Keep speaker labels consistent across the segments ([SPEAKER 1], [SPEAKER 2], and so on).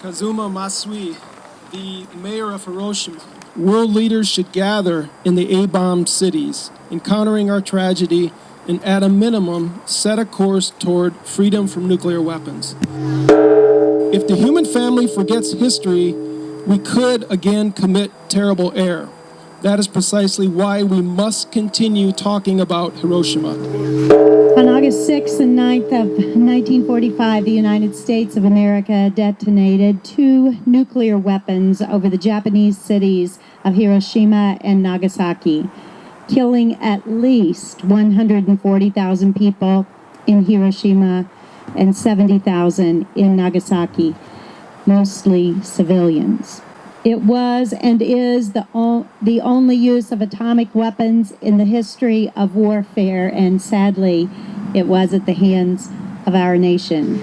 [SPEAKER 1] Kazuma Masui, the mayor of Hiroshima. World leaders should gather in the A-bombed cities, encountering our tragedy, and at a minimum, set a course toward freedom from nuclear weapons. If the human family forgets history, we could again commit terrible error. That is precisely why we must continue talking about Hiroshima.
[SPEAKER 2] On August 6th and 9th of 1945, the United States of America detonated 2 nuclear weapons over the Japanese cities of Hiroshima and Nagasaki, killing at least 140,000 people in Hiroshima and 70,000 in Nagasaki, mostly civilians. It was and is the only use of atomic weapons in the history of warfare, and sadly, it was at the hands of our nation.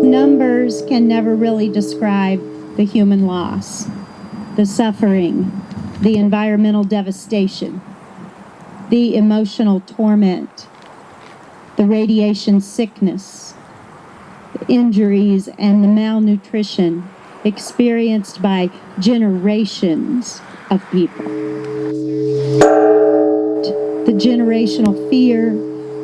[SPEAKER 2] Numbers can never really describe the human loss, the suffering, the environmental devastation, the emotional torment, the radiation sickness, the injuries, and the malnutrition experienced by generations of people. The generational fear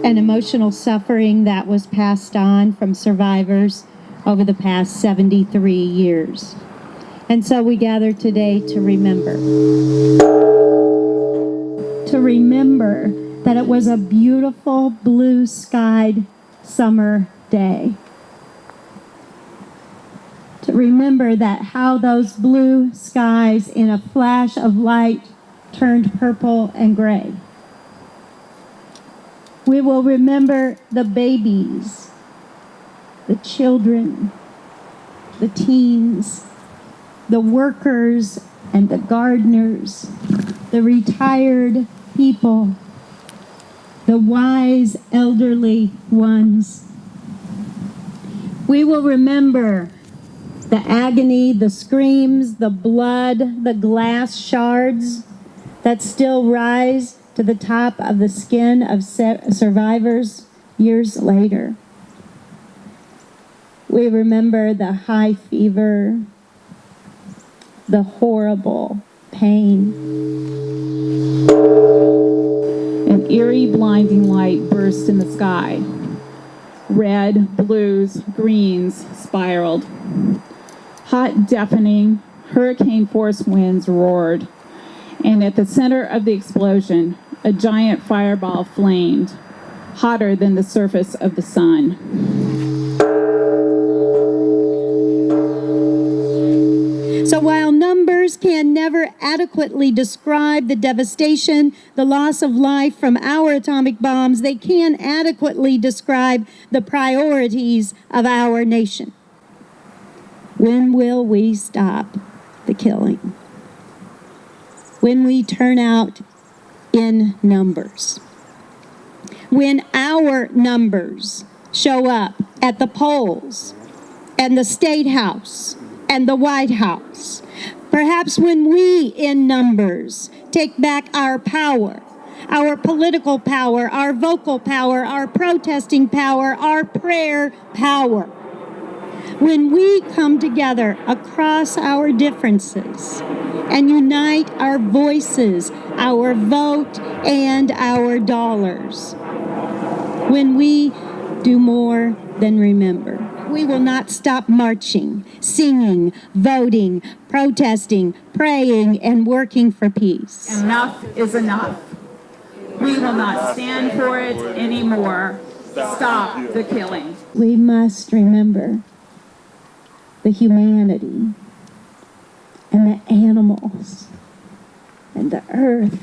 [SPEAKER 2] and emotional suffering that was passed on from survivors over the past 73 years. And so we gather today to remember. To remember that it was a beautiful blue-skied summer day. To remember that how those blue skies in a flash of light turned purple and gray. We will remember the babies, the children, the teens, the workers and the gardeners, the retired people, the wise elderly ones. We will remember the agony, the screams, the blood, the glass shards that still rise to the top of the skin of survivors years later. We remember the high fever, the horrible pain.
[SPEAKER 3] An eerie, blinding light burst in the sky. Red, blues, greens spiraled. Hot, deafening, hurricane-force winds roared, and at the center of the explosion, a giant fireball flamed, hotter than the surface of the sun.
[SPEAKER 2] So while numbers can never adequately describe the devastation, the loss of life from our atomic bombs, they can adequately describe the priorities of our nation. When will we stop the killing? When we turn out in numbers. When our numbers show up at the polls and the State House and the White House. Perhaps when we, in numbers, take back our power, our political power, our vocal power, our protesting power, our prayer power. When we come together across our differences and unite our voices, our vote, and our dollars. When we do more than remember. We will not stop marching, singing, voting, protesting, praying, and working for peace.
[SPEAKER 3] Enough is enough. We will not stand for it anymore. Stop the killing.
[SPEAKER 2] We must remember the humanity and the animals and the earth.